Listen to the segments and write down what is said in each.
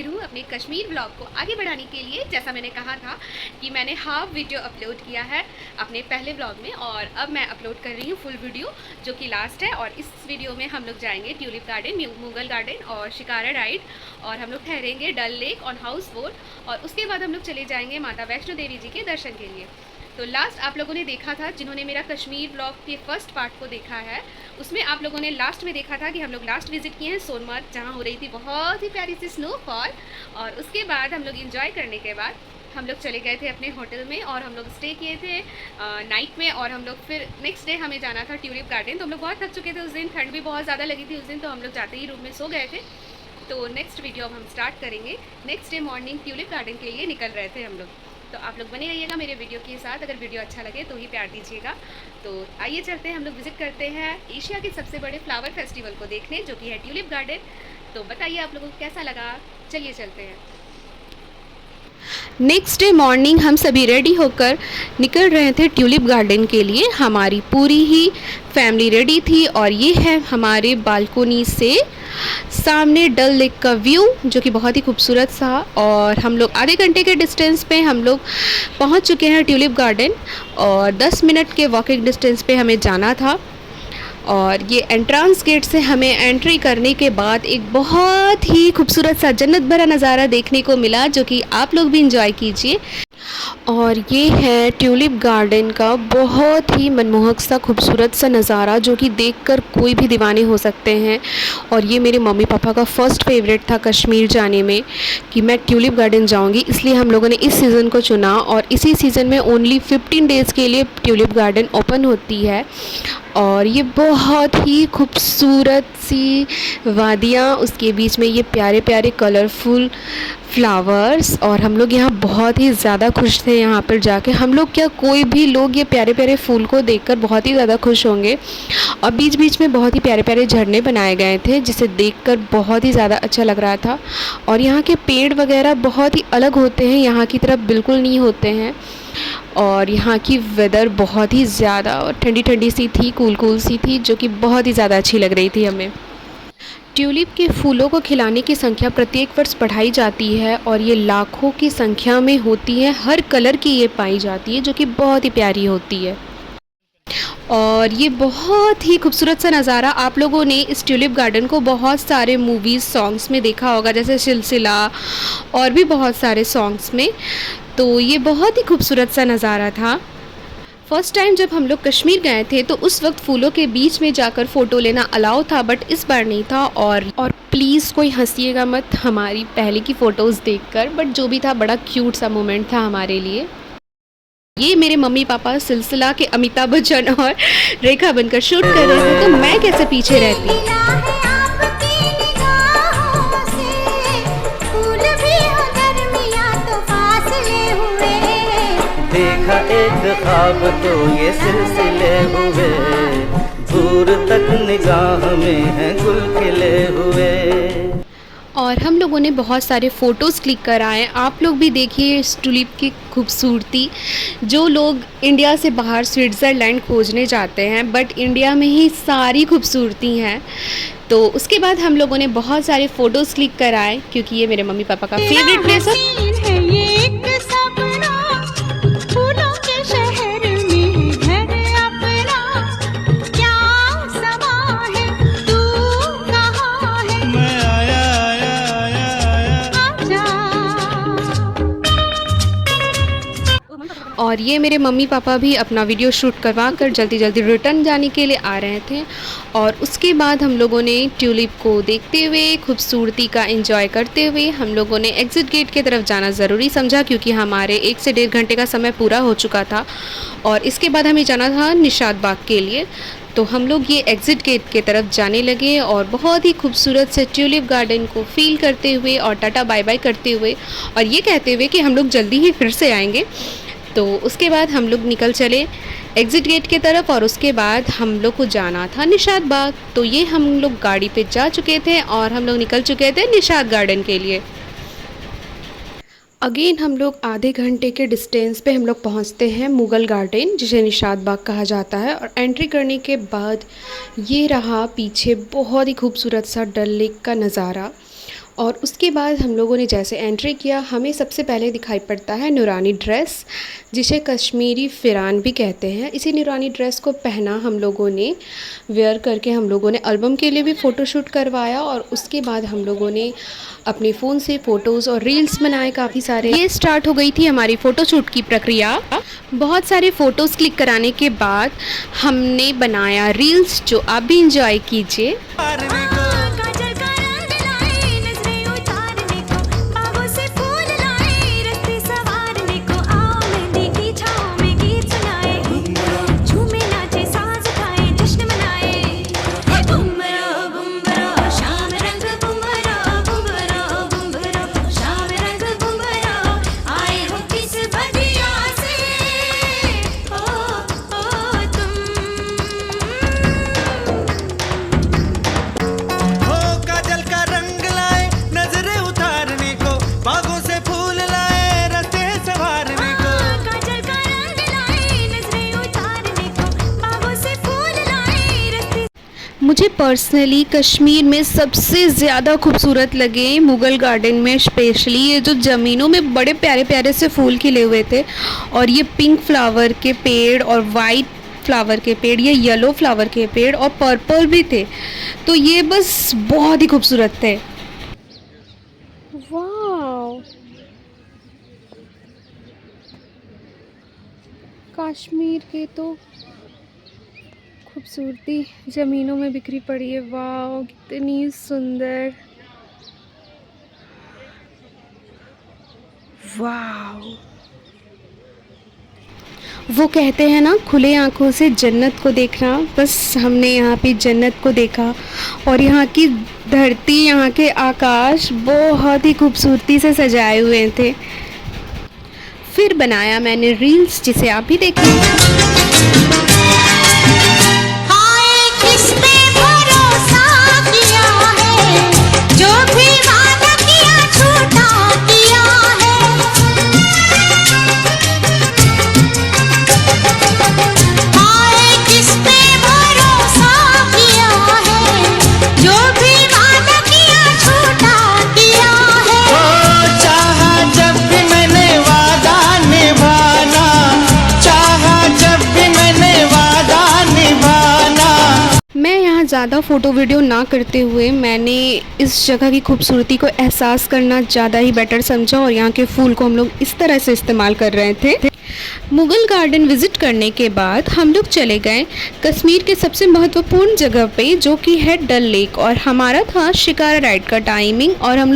हाजिर हूँ अपने कश्मीर व्लॉग को आगे बढ़ाने के लिए। जैसा मैंने कहा था कि मैंने हाफ वीडियो अपलोड किया है अपने पहले व्लॉग में, और अब मैं अपलोड कर रही हूँ फुल वीडियो जो कि लास्ट है। और इस वीडियो में हम लोग जाएंगे ट्यूलिप गार्डन, मुगल गार्डन और शिकारा राइड, और हम लोग ठहरेंगे डल लेक ऑन हाउस बोट, और उसके बाद हम लोग चले जाएंगे माता वैष्णो देवी जी के दर्शन के लिए। तो लास्ट आप लोगों ने देखा था, जिन्होंने मेरा कश्मीर ब्लॉग के फर्स्ट पार्ट को देखा है, उसमें आप लोगों ने लास्ट में देखा था कि हम लोग लास्ट विजिट किए हैं सोनमर्ग, जहाँ हो रही थी बहुत ही प्यारी सी स्नोफॉल। और उसके बाद हम लोग इंजॉय करने के बाद हम लोग चले गए थे अपने होटल में, और हम लोग स्टे किए थे नाइट में। और हम लोग फिर नेक्स्ट डे हमें जाना था ट्यूलिप गार्डन। तो हम लोग बहुत थक चुके थे उस दिन, ठंड भी बहुत ज़्यादा लगी थी उस दिन, तो हम लोग जाते ही रूम में सो गए थे। तो नेक्स्ट वीडियो अब हम स्टार्ट करेंगे। Next day morning tulip garden के लिए निकल रहे थे हम लोग। तो आप लोग बने रहिएगा मेरे वीडियो के साथ। अगर वीडियो अच्छा लगे तो ही प्यार दीजिएगा। तो आइए चलते हैं, हम लोग विजिट करते हैं एशिया के सबसे बड़े फ्लावर फेस्टिवल को देखने, जो कि है ट्यूलिप गार्डन। तो बताइए आप लोगों को कैसा लगा। चलिए चलते हैं। नेक्स्ट डे मॉर्निंग हम सभी रेडी होकर निकल रहे थे ट्यूलिप गार्डन के लिए। हमारी पूरी ही फैमिली रेडी थी, और ये है हमारे बालकोनी से सामने डल लेक का व्यू, जो कि बहुत ही खूबसूरत सा। और हम लोग आधे घंटे के डिस्टेंस पे हम लोग पहुंच चुके हैं ट्यूलिप गार्डन, और 10 मिनट के वॉकिंग डिस्टेंस पे हमें जाना था। और ये एंट्रेंस गेट से हमें एंट्री करने के बाद एक बहुत ही खूबसूरत सा जन्नत भरा नज़ारा देखने को मिला, जो कि आप लोग भी इंजॉय कीजिए। और ये है ट्यूलिप गार्डन का बहुत ही मनमोहक सा खूबसूरत सा नज़ारा, जो कि देखकर कोई भी दीवाने हो सकते हैं। और ये मेरे मम्मी पापा का फ़र्स्ट फेवरेट था कश्मीर जाने में, कि मैं ट्यूलिप गार्डन जाऊंगी, इसलिए हम लोगों ने इस सीज़न को चुना। और इसी सीज़न में ओनली 15 डेज़ के लिए ट्यूलिप गार्डन ओपन होती है। और ये बहुत ही खूबसूरत सी वादियाँ, उसके बीच में ये प्यारे प्यारे कलरफुल फ्लावर्स। और हम लोग यहाँ बहुत ही ज़्यादा खुश थे यहाँ पर जाके। हम लोग क्या, कोई भी लोग ये प्यारे प्यारे फूल को देखकर बहुत ही ज़्यादा खुश होंगे। और बीच बीच में बहुत ही प्यारे प्यारे झरने बनाए गए थे, जिसे देखकर बहुत ही ज़्यादा अच्छा लग रहा था। और यहाँ के पेड़ वगैरह बहुत ही अलग होते हैं, यहाँ की तरफ बिल्कुल नहीं होते हैं। और यहाँ की वेदर बहुत ही ज़्यादा और ठंडी ठंडी सी थी, कूल कूल सी थी, जो कि बहुत ही ज़्यादा अच्छी लग रही थी हमें। ट्यूलिप के फूलों को खिलाने की संख्या प्रत्येक वर्ष बढ़ाई जाती है, और ये लाखों की संख्या में होती है। हर कलर की ये पाई जाती है, जो कि बहुत ही प्यारी होती है। और ये बहुत ही खूबसूरत सा नज़ारा आप लोगों ने इस ट्यूलिप गार्डन को बहुत सारे मूवीज़ सॉन्ग्स में देखा होगा, जैसे सिलसिला और भी बहुत सारे सॉन्ग्स में। तो ये बहुत ही खूबसूरत सा नज़ारा था। फर्स्ट टाइम जब हम लोग कश्मीर गए थे, तो उस वक्त फूलों के बीच में जाकर फ़ोटो लेना अलाउ था, बट इस बार नहीं था। और प्लीज़ कोई हंसिएगा मत हमारी पहले की फ़ोटोज़ देखकर, बट जो भी था बड़ा क्यूट सा मोमेंट था हमारे लिए। ये मेरे मम्मी पापा सिलसिला के अमिताभ बच्चन और रेखा बनकर शूट कर रहे थे, तो मैं कैसे पीछे रहती। देखा एक ख्वाब तो ये सिलसिले हुए, दूर तक निगाह में है गुल खिले हुए। और हम लोगों ने बहुत सारे फ़ोटोज़ क्लिक कराए। आप लोग भी देखिए इस ट्यूलिप की खूबसूरती। जो लोग इंडिया से बाहर स्विट्ज़रलैंड खोजने जाते हैं, बट इंडिया में ही सारी खूबसूरती हैं। तो उसके बाद हम लोगों ने बहुत सारे फ़ोटोज़ क्लिक कराए, क्योंकि ये मेरे मम्मी पापा का फेवरेट प्लेस है। और ये मेरे मम्मी पापा भी अपना वीडियो शूट करवा कर जल्दी जल्दी रिटर्न जाने के लिए आ रहे थे। और उसके बाद हम लोगों ने ट्यूलिप को देखते हुए, खूबसूरती का एंजॉय करते हुए, हम लोगों ने एग्ज़िट गेट की तरफ जाना ज़रूरी समझा, क्योंकि हमारे 1 से 1.5 घंटे का समय पूरा हो चुका था। और इसके बाद हमें जाना था निशात बाग के लिए। तो हम लोग ये एग्ज़िट गेट की तरफ जाने लगे, और बहुत ही खूबसूरत से ट्यूलिप गार्डन को फ़ील करते हुए और टाटा बाय बाय करते हुए, और ये कहते हुए कि हम लोग जल्दी ही फिर से आएंगे। तो उसके बाद हम लोग निकल चले एग्ज़िट गेट की तरफ, और उसके बाद हम लोग को जाना था निशात बाग। तो ये हम लोग गाड़ी पे जा चुके थे, और हम लोग निकल चुके थे निशात गार्डन के लिए। अगेन हम लोग आधे घंटे के डिस्टेंस पे हम लोग पहुंचते हैं मुगल गार्डन, जिसे निशात बाग कहा जाता है। और एंट्री करने के बाद ये रहा पीछे बहुत ही खूबसूरत सा डल लेक का नज़ारा। और उसके बाद हम लोगों ने जैसे एंट्री किया, हमें सबसे पहले दिखाई पड़ता है नूरानी ड्रेस, जिसे कश्मीरी फ़िरान भी कहते हैं। इसी नूरानी ड्रेस को पहना हम लोगों ने, वेयर करके हम लोगों ने एल्बम के लिए भी फ़ोटोशूट करवाया और उसके बाद हम लोगों ने अपने फ़ोन से फ़ोटोज़ और रील्स बनाए काफ़ी सारे। ये स्टार्ट हो गई थी हमारी फ़ोटोशूट की प्रक्रिया। बहुत सारे फ़ोटोज़ क्लिक कराने के बाद हमने बनाया रील्स, जो आप भी इंजॉय कीजिए। मुझे पर्सनली कश्मीर में सबसे ज़्यादा खूबसूरत लगे मुग़ल गार्डन में, स्पेशली ये जो ज़मीनों में बड़े प्यारे प्यारे से फूल खिले हुए थे और ये पिंक फ्लावर के पेड़ और वाइट फ्लावर के पेड़, ये येलो फ्लावर के पेड़ और पर्पल भी थे, तो ये बस बहुत ही खूबसूरत थे। वाव, कश्मीर के तो खूबसूरती ज़मीनों में बिखरी पड़ी है। वाह, कितनी सुंदर। वाह, वो कहते हैं ना, खुले आँखों से जन्नत को देखना, बस हमने यहाँ पे जन्नत को देखा और यहाँ की धरती, यहाँ के आकाश बहुत ही खूबसूरती से सजाए हुए थे। फिर बनाया मैंने रील्स, जिसे आप भी देखें। ज़्यादा फ़ोटो वीडियो ना करते हुए मैंने इस जगह की खूबसूरती को एहसास करना ज़्यादा ही बेटर समझा और यहाँ के फूल को हम लोग इस तरह से इस्तेमाल कर रहे थे। मुग़ल गार्डन विज़िट करने के बाद हम लोग चले गए कश्मीर के सबसे महत्वपूर्ण जगह पे, जो कि है डल लेक, और हमारा था शिकारा राइड का टाइमिंग और हम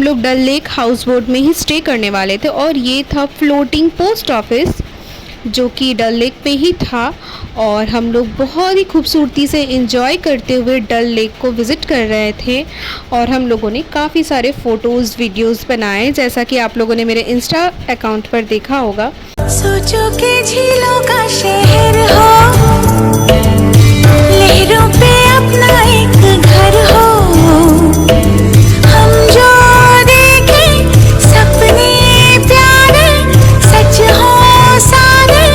लोग डल लेक हाउस बोट में ही स्टे करने वाले थे और ये था फ्लोटिंग पोस्ट ऑफिस, जो कि डल लेक पे ही था और हम लोग बहुत ही खूबसूरती से एंजॉय करते हुए डल लेक को विज़िट कर रहे थे और हम लोगों ने काफ़ी सारे फ़ोटोज़ वीडियोज़ बनाए, जैसा कि आप लोगों ने मेरे इंस्टा अकाउंट पर देखा होगा। सोचो के झीलों का शहर हो, लहरों पे अपना एक घर हो, हम जो देखें सपने प्यारे सच हो सारे,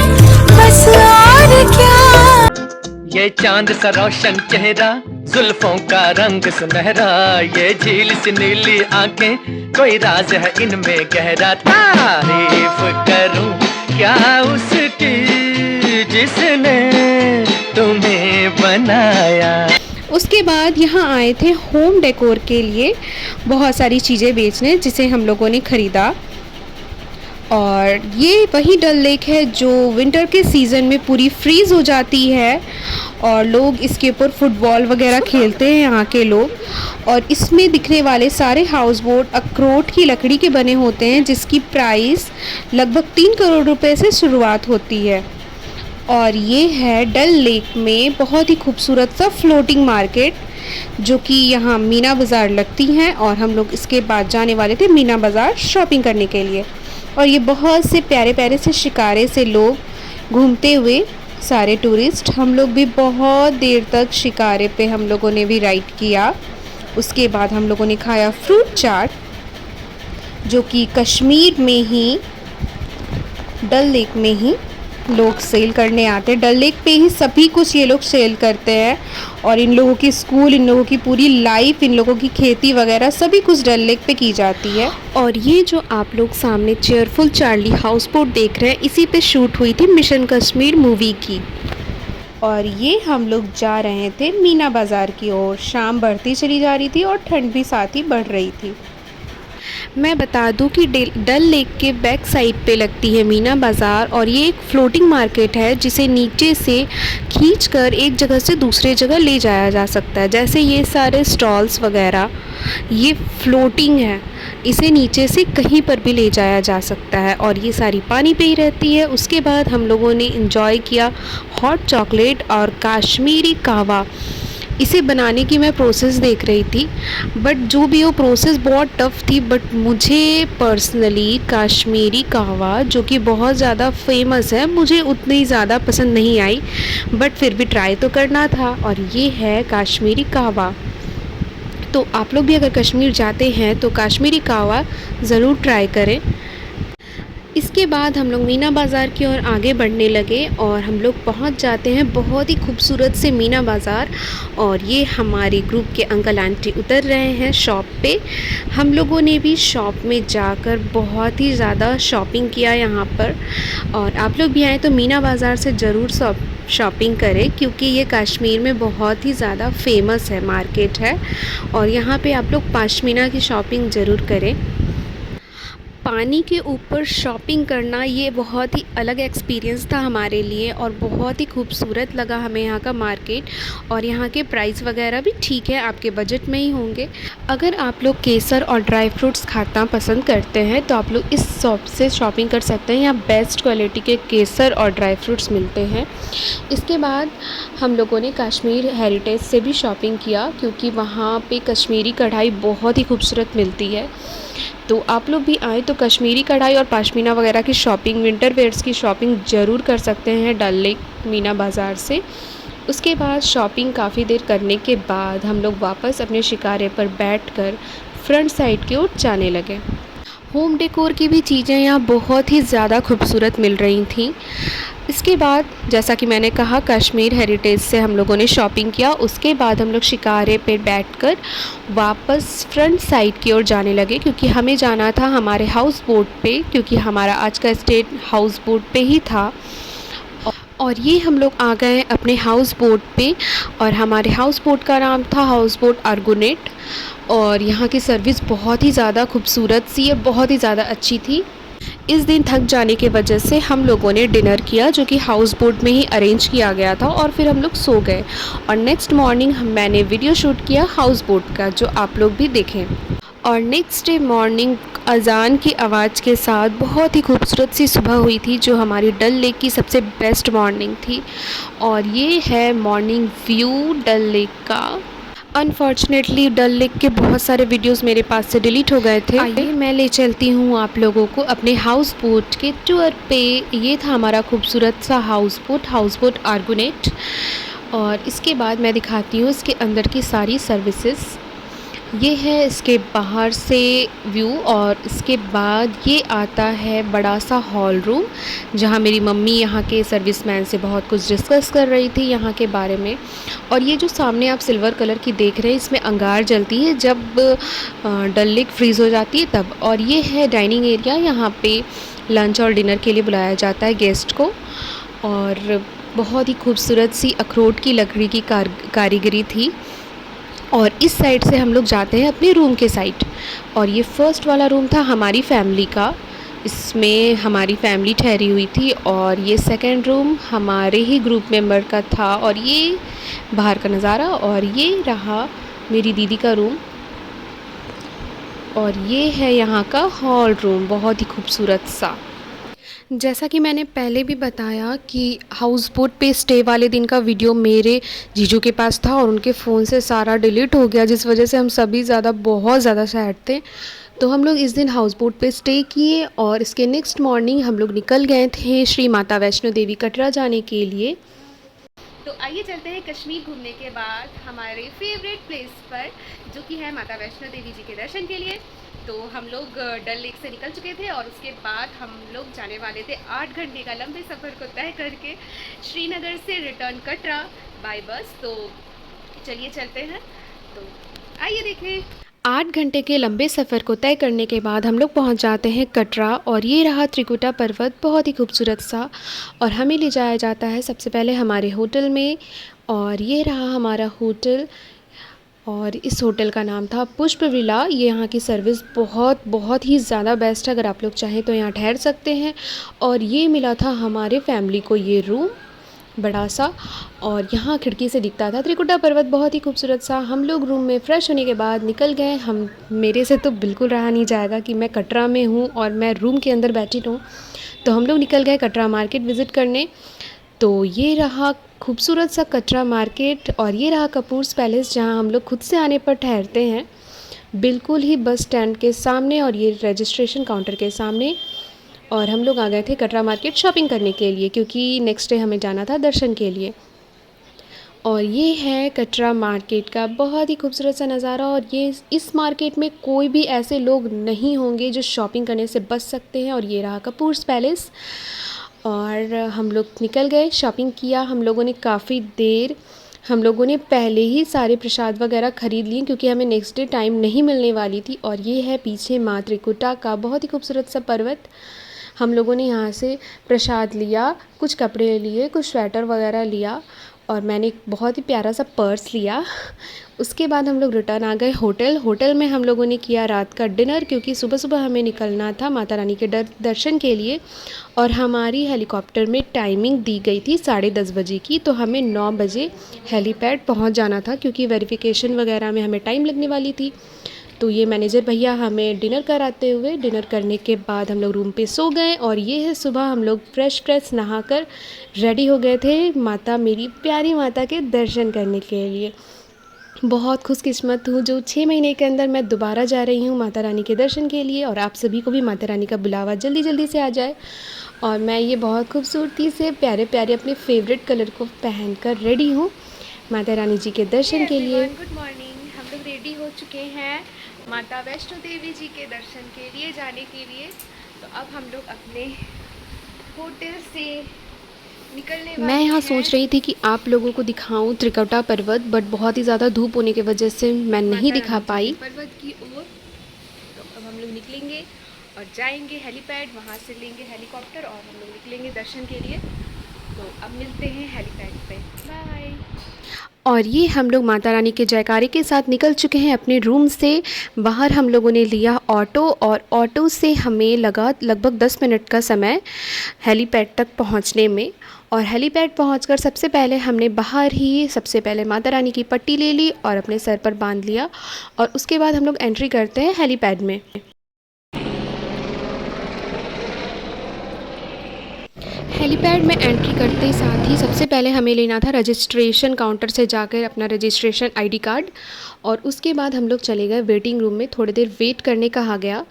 बस और क्या। ये चांद सा रोशन चेहरा, जुल्फों का रंग सुनहरा, ये झील सी नीली आंखें, कोई राज है इनमें गहरा। तारीफ करूं क्या उसकी जिसने तुम्हें बनाया। उसके बाद यहाँ आए थे होम डेकोर के लिए बहुत सारी चीज़ें बेचने, जिसे हम लोगों ने ख़रीदा। और ये वही डल लेक है जो विंटर के सीज़न में पूरी फ्रीज़ हो जाती है और लोग इसके ऊपर फुटबॉल वगैरह खेलते हैं यहाँ के लोग। और इसमें दिखने वाले सारे हाउस बोट अखरोट की लकड़ी के बने होते हैं, जिसकी प्राइस लगभग 3 करोड़ रुपए से शुरुआत होती है। और ये है डल लेक में बहुत ही खूबसूरत सा फ्लोटिंग मार्केट, जो कि यहाँ मीना बाज़ार लगती हैं और हम लोग इसके बाद जाने वाले थे मीना बाज़ार शॉपिंग करने के लिए। और ये बहुत से प्यारे प्यारे से शिकारे से लोग घूमते हुए, सारे टूरिस्ट। हम लोग भी बहुत देर तक शिकारे पे हम लोगों ने भी राइड किया। उसके बाद हम लोगों ने खाया फ्रूट चाट, जो कि कश्मीर में ही डल लेक में ही लोग सेल करने आते हैं। डल लेक पे ही सभी कुछ ये लोग सेल करते हैं और इन लोगों की स्कूल, इन लोगों की पूरी लाइफ, इन लोगों की खेती वगैरह सभी कुछ डल लेक पे की जाती है। और ये जो आप लोग सामने चेयरफुल चार्ली हाउस बोट देख रहे हैं, इसी पे शूट हुई थी मिशन कश्मीर मूवी की। और ये हम लोग जा रहे थे मीना बाज़ार की ओर। शाम बढ़ती चली जा रही थी और ठंड भी साथ ही बढ़ रही थी। मैं बता दूं कि डल लेक के बैक साइड पे लगती है मीना बाज़ार और ये एक फ्लोटिंग मार्केट है जिसे नीचे से खींचकर एक जगह से दूसरे जगह ले जाया जा सकता है। जैसे ये सारे स्टॉल्स वगैरह ये फ्लोटिंग है, इसे नीचे से कहीं पर भी ले जाया जा सकता है और ये सारी पानी पे ही रहती है। उसके बाद हम लोगों ने इंजॉय किया हॉट चॉकलेट और कश्मीरी कहवा। इसे बनाने की मैं प्रोसेस देख रही थी, बट जो भी वो प्रोसेस बहुत टफ़ थी, बट मुझे पर्सनली कश्मीरी कहवा जो कि बहुत ज़्यादा फेमस है, मुझे उतनी ज़्यादा पसंद नहीं आई, बट फिर भी ट्राई तो करना था। और ये है कश्मीरी कहवा। तो आप लोग भी अगर कश्मीर जाते हैं तो कश्मीरी कहवा ज़रूर ट्राई करें। इसके बाद हम लोग मीना बाज़ार की ओर आगे बढ़ने लगे और हम लोग पहुंच जाते हैं बहुत ही खूबसूरत से मीना बाज़ार। और ये हमारे ग्रुप के अंकल आंटी उतर रहे हैं शॉप पे। हम लोगों ने भी शॉप में जाकर बहुत ही ज़्यादा शॉपिंग किया यहाँ पर। और आप लोग भी आए तो मीना बाज़ार से ज़रूर शॉपिंग करें, क्योंकि ये कश्मीर में बहुत ही ज़्यादा फेमस है, मार्केट है। और यहाँ पे आप लोग पश्मीना की शॉपिंग ज़रूर करें। पानी के ऊपर शॉपिंग करना ये बहुत ही अलग एक्सपीरियंस था हमारे लिए और बहुत ही खूबसूरत लगा हमें यहाँ का मार्केट। और यहाँ के प्राइस वगैरह भी ठीक है, आपके बजट में ही होंगे। अगर आप लोग केसर और ड्राई फ्रूट्स खाना पसंद करते हैं तो आप लोग इस शॉप से शॉपिंग कर सकते हैं। यहाँ बेस्ट क्वालिटी के केसर और ड्राई फ्रूट्स मिलते हैं। इसके बाद हम लोगों ने कश्मीर हेरिटेज से भी शॉपिंग किया, क्योंकि वहाँ पे कश्मीरी कढ़ाई बहुत ही खूबसूरत मिलती है। तो आप लोग भी आए तो कश्मीरी कढ़ाई और पश्मीना वगैरह की शॉपिंग, विंटर वेयर्स की शॉपिंग ज़रूर कर सकते हैं डल लेक मीना बाज़ार से। उसके बाद शॉपिंग काफ़ी देर करने के बाद हम लोग वापस अपने शिकारे पर बैठकर फ्रंट साइड की ओर जाने लगे। होम डेकोर की भी चीज़ें यहाँ बहुत ही ज़्यादा खूबसूरत मिल रही थी। इसके बाद जैसा कि मैंने कहा कश्मीर हेरिटेज से हम लोगों ने शॉपिंग किया। उसके बाद हम लोग शिकारे पे बैठकर वापस फ्रंट साइड की ओर जाने लगे, क्योंकि हमें जाना था हमारे हाउस बोट पे, क्योंकि हमारा आज का स्टे हाउस बोट पे ही था। और ये हम लोग आ गए अपने हाउस बोट पे और हमारे हाउस बोट का नाम था हाउस बोट आर्गोनेट। और यहाँ की सर्विस बहुत ही ज़्यादा खूबसूरत सी है, बहुत ही ज़्यादा अच्छी थी। इस दिन थक जाने की वजह से हम लोगों ने डिनर किया, जो कि हाउस बोट में ही अरेंज किया गया था, और फिर हम लोग सो गए। और नेक्स्ट मॉर्निंग मैंने वीडियो शूट किया हाउस बोट का, जो आप लोग भी देखें। और नेक्स्ट डे मॉर्निंग अजान की आवाज़ के साथ बहुत ही खूबसूरत सी सुबह हुई थी, जो हमारी डल लेक की सबसे बेस्ट मॉर्निंग थी। और ये है मॉर्निंग व्यू डल लेक का। अनफॉर्चुनेटली डल लेक के बहुत सारे वीडियोस मेरे पास से डिलीट हो गए थे। आइए मैं ले चलती हूँ आप लोगों को अपने हाउस बोट के टूर पे। ये था हमारा खूबसूरत सा हाउस बोट आर्गोनेट। और इसके बाद मैं दिखाती हूँ इसके अंदर की सारी सर्विसेज। ये है इसके बाहर से व्यू। और इसके बाद ये आता है बड़ा सा हॉल रूम, जहाँ मेरी मम्मी यहाँ के सर्विसमैन से बहुत कुछ डिस्कस कर रही थी यहाँ के बारे में। और ये जो सामने आप सिल्वर कलर की देख रहे हैं, इसमें अंगार जलती है जब डल लेक फ्रीज़ हो जाती है तब। और ये है डाइनिंग एरिया, यहाँ पे लंच और डिनर के लिए बुलाया जाता है गेस्ट को। और बहुत ही खूबसूरत सी अखरोट की लकड़ी की कारीगरी थी। और इस साइड से हम लोग जाते हैं अपने रूम के साइड। और ये फर्स्ट वाला रूम था हमारी फैमिली का, इसमें हमारी फैमिली ठहरी हुई थी। और ये सेकंड रूम हमारे ही ग्रुप मेंबर का था। और ये बाहर का नज़ारा। और ये रहा मेरी दीदी का रूम। और ये है यहाँ का हॉल रूम, बहुत ही खूबसूरत सा। जैसा कि मैंने पहले भी बताया कि हाउस बोट पे स्टे वाले दिन का वीडियो मेरे जीजू के पास था और उनके फ़ोन से सारा डिलीट हो गया, जिस वजह से हम सभी बहुत ज़्यादा सैड थे। तो हम लोग इस दिन हाउस बोट पे स्टे किए और इसके नेक्स्ट मॉर्निंग हम लोग निकल गए थे श्री माता वैष्णो देवी कटरा जाने के लिए। तो आइए चलते हैं कश्मीर घूमने के बाद हमारे फेवरेट प्लेस पर, जो कि है माता वैष्णो देवी जी के दर्शन के लिए। तो हम लोग डल लेक से निकल चुके थे और उसके बाद हम लोग जाने वाले थे 8 घंटे का लंबे सफ़र को तय करके श्रीनगर से रिटर्न कटरा बाय बस। तो चलिए चलते हैं, तो आइए देखें। 8 घंटे के लंबे सफ़र को तय करने के बाद हम लोग पहुंच जाते हैं कटरा और ये रहा त्रिकुटा पर्वत, बहुत ही खूबसूरत सा। और हमें ले जाया जाता है सबसे पहले हमारे होटल में, और ये रहा हमारा होटल। और इस होटल का नाम था पुष्प विला। ये यहाँ की सर्विस बहुत ही ज़्यादा बेस्ट है, अगर आप लोग चाहें तो यहाँ ठहर सकते हैं। और ये मिला था हमारे फैमिली को ये रूम बड़ा सा, और यहाँ खिड़की से दिखता था त्रिकुटा पर्वत, बहुत ही खूबसूरत सा। हम लोग रूम में फ़्रेश होने के बाद निकल गए। मेरे से तो बिल्कुल रहा नहीं जाएगा कि मैं कटरा में हूँ और मैं रूम के अंदर बैठी रहूँ, तो हम लोग निकल गए कटरा मार्केट विज़िट करने। तो ये रहा खूबसूरत सा कटरा मार्केट, और ये रहा कपूर्स पैलेस जहाँ हम लोग खुद से आने पर ठहरते हैं, बिल्कुल ही बस स्टैंड के सामने और ये रजिस्ट्रेशन काउंटर के सामने। और हम लोग आ गए थे कटरा मार्केट शॉपिंग करने के लिए, क्योंकि नेक्स्ट डे हमें जाना था दर्शन के लिए। और ये है कटरा मार्केट का बहुत ही खूबसूरत सा नज़ारा। और ये इस मार्केट में कोई भी ऐसे लोग नहीं होंगे जो शॉपिंग करने से बच सकते हैं। और ये रहा कपूर्स पैलेस, और हम लोग निकल गए, शॉपिंग किया हम लोगों ने काफ़ी देर। हम लोगों ने पहले ही सारे प्रसाद वगैरह ख़रीद लिए, क्योंकि हमें नेक्स्ट डे टाइम नहीं मिलने वाली थी। और ये है पीछे माँ त्रिकुटा का बहुत ही खूबसूरत सा पर्वत। हम लोगों ने यहाँ से प्रसाद लिया, कुछ कपड़े लिए, कुछ स्वेटर वगैरह लिया, और मैंने एक बहुत ही प्यारा सा पर्स लिया। उसके बाद हम लोग रिटर्न आ गए होटल में हम लोगों ने किया रात का डिनर, क्योंकि सुबह सुबह हमें निकलना था माता रानी के दर्शन के लिए। और हमारी हेलीकॉप्टर में टाइमिंग दी गई थी 10:30 बजे की, तो हमें 9 बजे हेलीपैड पहुंच जाना था, क्योंकि वेरिफिकेशन वगैरह में हमें टाइम लगने वाली थी। तो ये मैनेजर भैया हमें डिनर कराते हुए, डिनर करने के बाद हम लोग रूम पे सो गए। और ये है सुबह हम लोग फ्रेश नहाकर रेडी हो गए थे माता, मेरी प्यारी माता के दर्शन करने के लिए। बहुत खुशकिस्मत हूँ जो 6 महीने के अंदर मैं दोबारा जा रही हूँ माता रानी के दर्शन के लिए। और आप सभी को भी माता रानी का बुलावा जल्दी से आ जाए। और मैं ये बहुत खूबसूरती से प्यारे अपने फेवरेट कलर को पहनकर रेडी हूँ माता रानी जी के दर्शन के लिए। गुड मॉर्निंग, हम लोग रेडी हो चुके हैं माता वैष्णो देवी जी के दर्शन के लिए जाने के लिए। तो अब हम लोग अपने होटल से निकलने वाले हैं। मैं यहाँ सोच रही थी कि आप लोगों को दिखाऊं त्रिकुटा पर्वत, बट बहुत ही ज़्यादा धूप होने की वजह से मैं नहीं दिखा पाई पर्वत की ओर। तो अब हम लोग निकलेंगे और जाएंगे हेलीपैड, वहाँ से लेंगे हेलीकॉप्टर और हम लोग निकलेंगे दर्शन के लिए। तो अब मिलते हैं हेलीपैड पे, बाय। और ये हम लोग माता रानी के जयकारे के साथ निकल चुके हैं अपने रूम से। बाहर हम लोगों ने लिया ऑटो, और ऑटो से हमें लगा लगभग 10 मिनट का समय हेलीपैड तक पहुंचने में। और हेलीपैड पहुंचकर सबसे पहले हमने बाहर ही सबसे पहले माता रानी की पट्टी ले ली और अपने सर पर बांध लिया। और उसके बाद हम लोग एंट्री करते हैं हेलीपैड में। हेलीपैड में एंट्री करते ही साथ ही सबसे पहले हमें लेना था रजिस्ट्रेशन काउंटर से जाकर अपना रजिस्ट्रेशन आईडी कार्ड। और उसके बाद हम लोग चले गए वेटिंग रूम में, थोड़ी देर वेट करने कहा गया।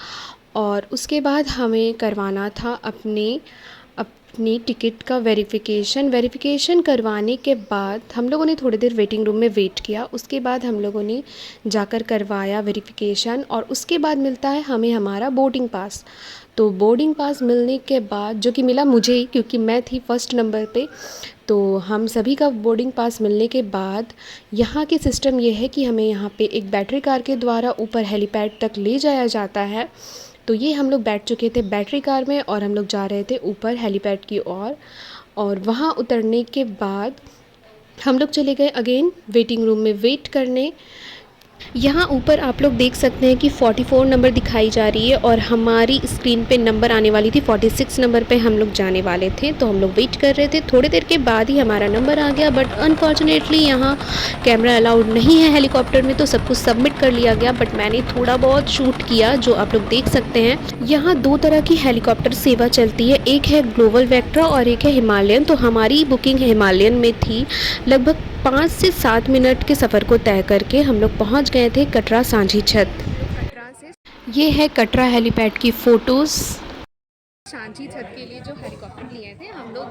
और उसके बाद हमें करवाना था अपनी टिकट का वेरिफिकेशन करवाने के बाद हम लोगों ने थोड़ी देर वेटिंग रूम में वेट किया। उसके बाद हम लोगों ने जाकर करवाया वेरिफिकेशन, और उसके बाद मिलता है हमें हमारा बोर्डिंग पास। तो बोर्डिंग पास मिलने के बाद, जो कि मिला मुझे ही क्योंकि मैं थी फर्स्ट नंबर पे, तो हम सभी का बोर्डिंग पास मिलने के बाद यहाँ की सिस्टम ये है कि हमें यहाँ पे एक बैटरी कार के द्वारा ऊपर हेलीपैड तक ले जाया जाता है। तो ये हम लोग बैठ चुके थे बैटरी कार में और हम लोग जा रहे थे ऊपर हेलीपैड की ओर। और वहाँ उतरने के बाद हम लोग चले गए अगेन वेटिंग रूम में वेट करने। यहाँ ऊपर आप लोग देख सकते हैं कि 44 नंबर दिखाई जा रही है, और हमारी स्क्रीन पे नंबर आने वाली थी 46 नंबर पे हम लोग जाने वाले थे। तो हम लोग वेट कर रहे थे, थोड़ी देर के बाद ही हमारा नंबर आ गया। बट अनफॉर्चुनेटली यहाँ कैमरा अलाउड नहीं है हेलीकॉप्टर में, तो सब कुछ सबमिट कर लिया गया। बट मैंने थोड़ा बहुत शूट किया, जो आप लोग देख सकते हैं। यहाँ 2 तरह की हेलीकॉप्टर सेवा चलती है, एक है ग्लोबल वेक्ट्रा और एक है हिमालयन। तो हमारी बुकिंग हिमालयन में थी। लगभग 5 से 7 मिनट के सफ़र को तय करके हम लोग पहुंच गए थे कटरा सांझी छत। ये है कटरा हेलीपैड की फ़ोटोज़। सांची छत के लिए जो हेलीकॉप्टर लिए थे हम लोग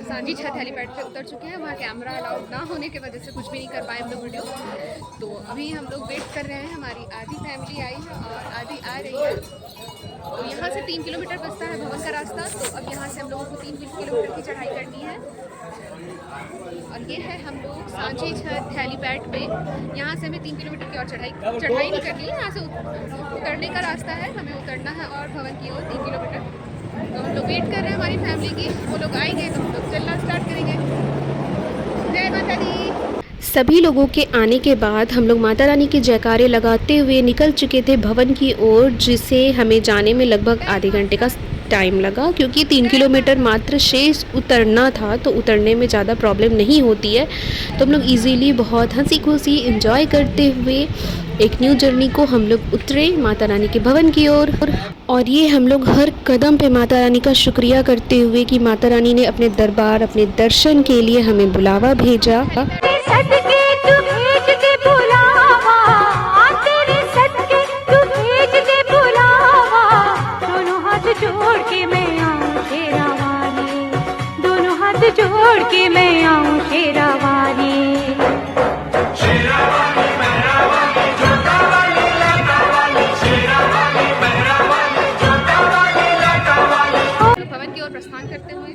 सांची छत हेलीपैड पे उतर चुके हैं। वहाँ कैमरा अलाउड ना होने की वजह से कुछ भी नहीं कर पाए हम लोग वीडियो। तो अभी हम लोग वेट कर रहे हैं, हमारी आधी फैमिली आई है और आधी आ रही है। तो यहाँ से 3 किलोमीटर बचता है भवन का रास्ता। तो अब यहाँ से हम लोगों को 3 किलोमीटर की चढ़ाई करनी है। और ये है हम लोग सांची छत हेलीपैड पे। यहाँ से हमें 3 किलोमीटर की और चढ़ाई नहीं करनी है। यहाँ से उतरने का रास्ता है, हमें उतरना है और भवन की ओर 3 किलोमीटर। तो हम लोग वेट कर रहे हैं हमारी फैमिली की, वो लोग आएंगे तो हम लोग चलना स्टार्ट करेंगे। जय माता दी। सभी लोगों के आने के बाद हम लोग माता रानी के जयकारे लगाते हुए निकल चुके थे भवन की ओर, जिसे हमें जाने में लगभग आधे घंटे का टाइम लगा, क्योंकि 3 किलोमीटर मात्र शेष उतरना था। तो उतरने में ज़्यादा प्रॉब्लम नहीं होती है। तो हम लोग इजीली बहुत हंसी खुशी एंजॉय करते हुए एक न्यू जर्नी को हम लोग उतरे माता रानी के भवन की ओर। और ये हम लोग हर कदम पे माता रानी का शुक्रिया करते हुए कि माता रानी ने अपने दरबार, अपने दर्शन के लिए हमें बुलावा भेजा। जोड़ के मैं आऊं शेरा वाली। भवन की ओर प्रस्थान करते हुए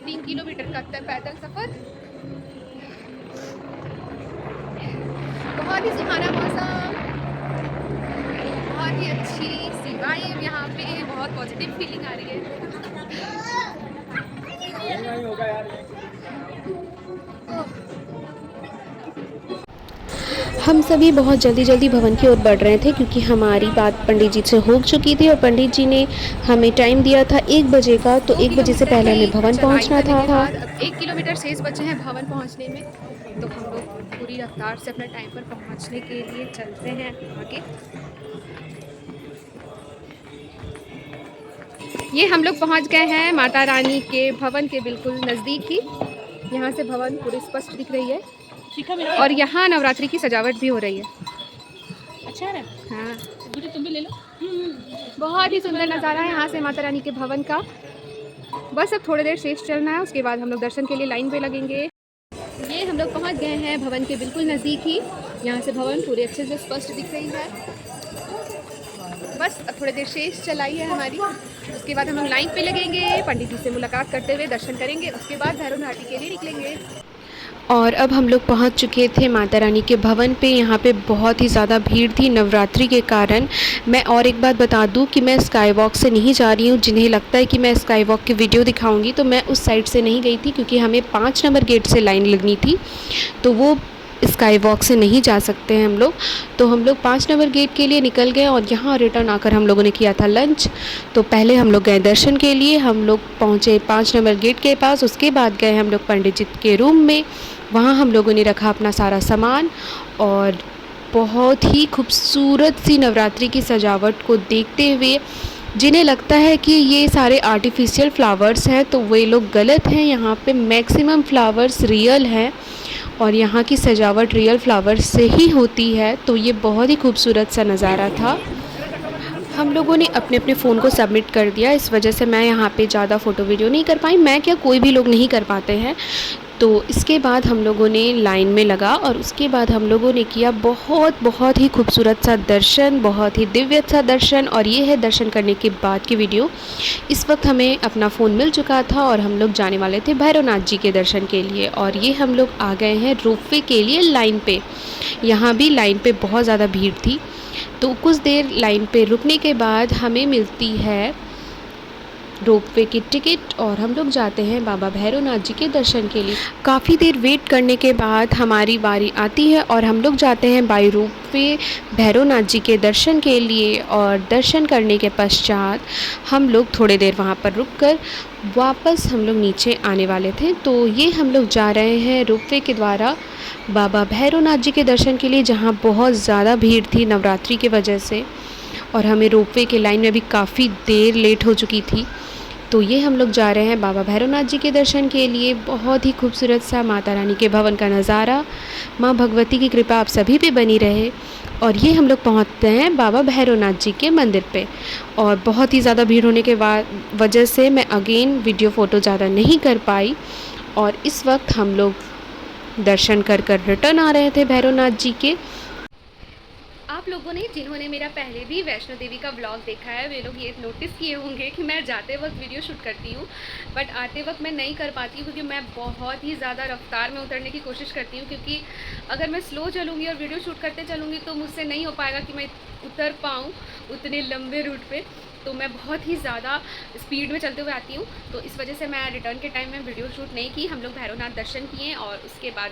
3 किलोमीटर का पैदल सफर। बहुत ही सुहाना मौसम, बहुत ही अच्छी सी वाइब यहाँ पे, बहुत पॉजिटिव फीलिंग आ रही है। हम सभी बहुत जल्दी भवन की ओर बढ़ रहे थे, क्योंकि हमारी बात पंडित जी से हो चुकी थी और पंडित जी ने हमें टाइम दिया था 1 बजे का। तो 1 बजे से पहले हमें भवन पहुंचना था। 1 किलोमीटर शेष बचे हैं भवन पहुंचने में। तो हम लोग पूरी रफ्तार से अपने टाइम पर पहुंचने के लिए चलते हैं आगे। ये हम लोग पहुंच गए हैं माता रानी के भवन के बिल्कुल नज़दीक ही। यहाँ से भवन पूरी स्पष्ट दिख रही है और यहाँ नवरात्रि की सजावट भी हो रही है। अच्छा है। हाँ, तुम भी ले लो। बहुत ही सुंदर नज़ारा है यहाँ से माता रानी के भवन का। बस अब थोड़ी देर शेष चलना है, उसके बाद हम लोग दर्शन के लिए लाइन पे लगेंगे। ये हम लोग पहुँच गए हैं भवन के बिल्कुल नज़दीक ही। यहाँ से भवन पूरी अच्छे से स्पष्ट दिख रही है। बस अब थोड़ी देर शेष चलाई है हमारी, उसके बाद हम लोग लाइन पे लगेंगे, पंडित जी से मुलाकात करते हुए दर्शन करेंगे, उसके बाद भैरव घाटी के लिए निकलेंगे। और अब हम लोग पहुंच चुके थे माता रानी के भवन पे। यहाँ पे बहुत ही ज़्यादा भीड़ थी नवरात्रि के कारण। मैं और एक बात बता दूं कि मैं स्काई वॉक से नहीं जा रही हूँ। जिन्हें लगता है कि मैं स्काई वॉक की वीडियो दिखाऊंगी, तो मैं उस साइड से नहीं गई थी, क्योंकि हमें 5 नंबर गेट से लाइन लगनी थी। तो वो स्काई वॉक से नहीं जा सकते हैं हम लोग। तो हम लोग 5 नंबर गेट के लिए निकल गए और यहाँ रिटर्न आकर हम लोगों ने किया था लंच। तो पहले हम लोग गए दर्शन के लिए, हम लोग पहुँचे 5 नंबर गेट के पास। उसके बाद गए हम लोग पंडित जी के रूम में। वहाँ हम लोगों ने रखा अपना सारा सामान और बहुत ही खूबसूरत सी नवरात्रि की सजावट को देखते हुए, जिन्हें लगता है कि ये सारे आर्टिफिशियल फ्लावर्स हैं, तो वे लोग गलत हैं। यहाँ पे मैक्सिमम फ्लावर्स रियल हैं और यहाँ की सजावट रियल फ्लावर्स से ही होती है। तो ये बहुत ही खूबसूरत सा नज़ारा था। हम लोगों ने अपने अपने फ़ोन को सबमिट कर दिया, इस वजह से मैं यहाँ पे ज़्यादा फ़ोटो वीडियो नहीं कर पाई। मैं क्या, कोई भी लोग नहीं कर पाते हैं। तो इसके बाद हम लोगों ने लाइन में लगा और उसके बाद हम लोगों ने किया बहुत ही खूबसूरत सा दर्शन, बहुत ही दिव्य सा दर्शन। और ये है दर्शन करने के बाद की वीडियो। इस वक्त हमें अपना फ़ोन मिल चुका था और हम लोग जाने वाले थे भैरवनाथ जी के दर्शन के लिए। और ये हम लोग आ गए हैं रोपवे के लिए लाइन पे। यहाँ भी लाइन पे बहुत ज़्यादा भीड़ थी। तो कुछ देर लाइन पे रुकने के बाद हमें मिलती है रोपवे की टिकट और हम लोग जाते हैं बाबा भैरवनाथ जी के दर्शन के लिए। काफ़ी देर वेट करने के बाद हमारी बारी आती है और हम लोग जाते हैं बाई रोपवे भैरवनाथ जी के दर्शन के लिए। और दर्शन करने के पश्चात हम लोग थोड़ी देर वहाँ पर रुककर वापस हम लोग नीचे आने वाले थे। तो ये हम लोग जा रहे हैं रोपवे के द्वारा बाबा भैरवनाथ जी के दर्शन के लिए, जहाँ बहुत ज़्यादा भीड़ थी नवरात्रि की वजह से। और हमें रोपवे के लाइन में भी काफ़ी देर लेट हो चुकी थी। तो ये हम लोग जा रहे हैं बाबा भैरवनाथ जी के दर्शन के लिए। बहुत ही खूबसूरत सा माता रानी के भवन का नज़ारा, माँ भगवती की कृपा आप सभी पे बनी रहे। और ये हम लोग पहुँचते हैं बाबा भैरवनाथ जी के मंदिर पे, और बहुत ही ज़्यादा भीड़ होने के वजह से मैं अगेन वीडियो फ़ोटो ज़्यादा नहीं कर पाई। और इस वक्त हम लोग दर्शन कर रिटर्न आ रहे थे भैरवनाथ जी के। आप लोगों ने जिन्होंने मेरा पहले भी वैष्णो देवी का व्लॉग देखा है वे लोग ये नोटिस किए होंगे कि मैं जाते वक्त वीडियो शूट करती हूँ, बट आते वक्त मैं नहीं कर पाती हूँ, क्योंकि मैं बहुत ही ज़्यादा रफ्तार में उतरने की कोशिश करती हूँ। क्योंकि अगर मैं स्लो चलूँगी और वीडियो शूट करते चलूँगी तो मुझसे नहीं हो पाएगा कि मैं उतर पाऊँ उतने लंबे रूट पर। तो मैं बहुत ही ज़्यादा स्पीड में चलते हुए आती हूँ, तो इस वजह से मैं रिटर्न के टाइम में वीडियो शूट नहीं की। हम लोग भैरवनाथ दर्शन किए और उसके बाद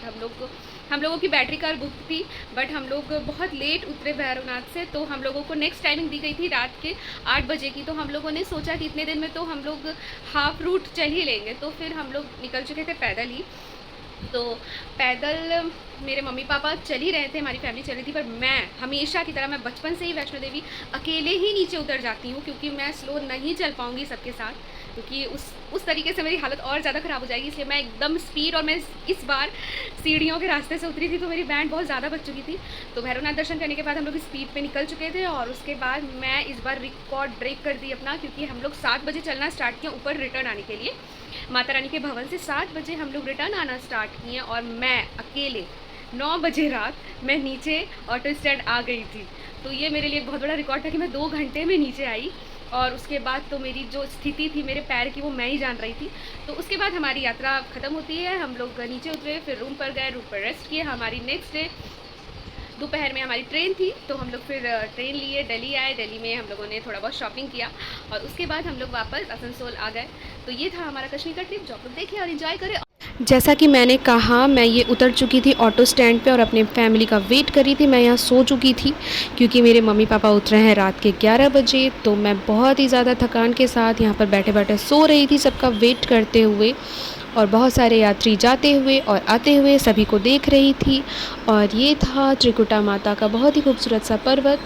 हम लोगों की बैटरी कार बुक थी, बट हम लोग बहुत लेट उतरे भैरवनाथ से। तो हम लोगों को नेक्स्ट टाइमिंग दी गई थी रात के 8 बजे की। तो हम लोगों ने सोचा कि इतने दिन में तो हम लोग हाफ रूट चल ही लेंगे, तो फिर हम लोग निकल चुके थे पैदल ही। तो पैदल मेरे मम्मी पापा चल ही रहे थे, हमारी फैमिली चल रही थी, पर मैं हमेशा की तरह मैं बचपन से ही वैष्णो देवी अकेले ही नीचे उतर जाती हूँ, क्योंकि मैं स्लो नहीं चल पाऊँगी सबके साथ, क्योंकि उस तरीके से मेरी हालत और ज़्यादा ख़राब हो जाएगी। इसलिए मैं एकदम स्पीड, और मैं इस बार सीढ़ियों के रास्ते से उतरी थी तो मेरी बैंड बहुत ज़्यादा बच चुकी थी। तो भैरवनाथ दर्शन करने के बाद हम लोग स्पीड पे निकल चुके थे, और उसके बाद मैं इस बार रिकॉर्ड ब्रेक कर दी अपना, क्योंकि हम लोग 7 बजे चलना स्टार्ट किया ऊपर रिटर्न आने के लिए। माता रानी के भवन से 7 बजे हम लोग रिटर्न आना स्टार्ट किए, और मैं अकेले 9 बजे रात मैं नीचे ऑटो स्टैंड आ गई थी। तो ये मेरे लिए बहुत बड़ा रिकॉर्ड था कि मैं 2 घंटे में नीचे आई, और उसके बाद तो मेरी जो स्थिति थी मेरे पैर की वो मैं ही जान रही थी। तो उसके बाद हमारी यात्रा ख़त्म होती है, हम लोग नीचे उतरे, फिर रूम पर गए, रूम पर रेस्ट किए। हमारी नेक्स्ट डे दोपहर में हमारी ट्रेन थी, तो हम लोग फिर ट्रेन लिए दिल्ली आए। दिल्ली में हम लोगों ने थोड़ा बहुत शॉपिंग किया, और उसके बाद हम लोग वापस आसनसोल आ गए। तो ये था हमारा कश्मीर का ट्रिप, जो आप लोग देखें और इन्जॉय करें। जैसा कि मैंने कहा, मैं ये उतर चुकी थी ऑटो स्टैंड पे और अपने फैमिली का वेट कर रही थी। मैं यहाँ सो चुकी थी, क्योंकि मेरे मम्मी पापा उतरे हैं रात के 11 बजे। तो मैं बहुत ही ज़्यादा थकान के साथ यहाँ पर बैठे बैठे सो रही थी, सबका वेट करते हुए। और बहुत सारे यात्री जाते हुए और आते हुए सभी को देख रही थी। और ये था त्रिकुटा माता का बहुत ही खूबसूरत सा पर्वत,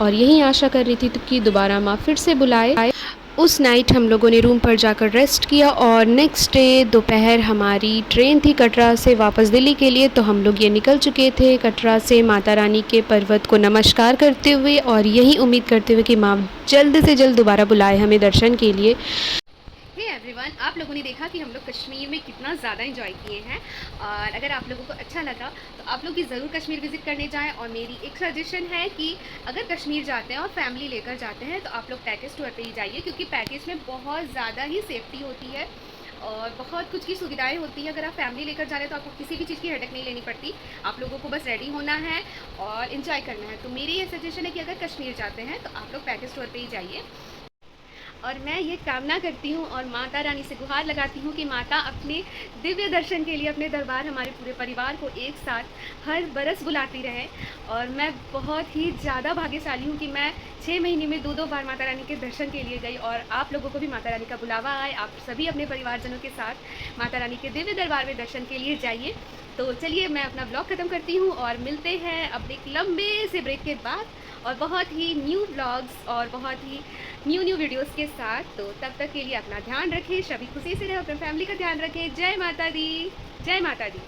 और यही आशा कर रही थी कि दोबारा माँ फिर से बुलाए। उस नाइट हम लोगों ने रूम पर जाकर रेस्ट किया, और नेक्स्ट डे दोपहर हमारी ट्रेन थी कटरा से वापस दिल्ली के लिए। तो हम लोग ये निकल चुके थे कटरा से माता रानी के पर्वत को नमस्कार करते हुए, और यही उम्मीद करते हुए कि माँ जल्द से जल्द दोबारा बुलाए हमें दर्शन के लिए। एवरीवन, आप लोगों ने देखा कि हम लोग कश्मीर में कितना ज़्यादा एंजॉय किए हैं, और अगर आप लोगों को अच्छा लगा तो आप लोग भी ज़रूर कश्मीर विज़िट करने जाएं। और मेरी एक सजेशन है कि अगर कश्मीर जाते हैं और फैमिली लेकर जाते हैं तो आप लोग पैकेज टूर पे ही जाइए, क्योंकि पैकेज में बहुत ज़्यादा ही सेफ्टी होती है और बहुत कुछ की सुविधाएं होती हैं। अगर आप फैमिली लेकर जा रहे हैं तो आपको किसी भी चीज़ की हेडेक नहीं लेनी पड़ती, आप लोगों को बस रेडी होना है और इन्जॉय करना है। तो मेरी ये सजेशन है कि अगर कश्मीर जाते हैं तो आप लोग पैकेज टूर पर ही जाइए। और मैं ये कामना करती हूँ और माता रानी से गुहार लगाती हूँ कि माता अपने दिव्य दर्शन के लिए अपने दरबार हमारे पूरे परिवार को एक साथ हर बरस बुलाती रहे। और मैं बहुत ही ज़्यादा भाग्यशाली हूँ कि मैं 6 महीने में 2-2 बार माता रानी के दर्शन के लिए गई, और आप लोगों को भी माता रानी का बुलावा आए, आप सभी अपने परिवारजनों के साथ माता रानी के दिव्य दरबार में दर्शन के लिए जाइए। तो चलिए मैं अपना ब्लॉग ख़त्म करती हूँ, और मिलते हैं अब एक लंबे से ब्रेक के बाद और बहुत ही न्यू ब्लॉग्स और बहुत ही न्यू वीडियोस के साथ। तो तब तक के लिए अपना ध्यान रखें, सभी खुशी से रहें, अपने फैमिली का ध्यान रखें। जय माता दी, जय माता दी।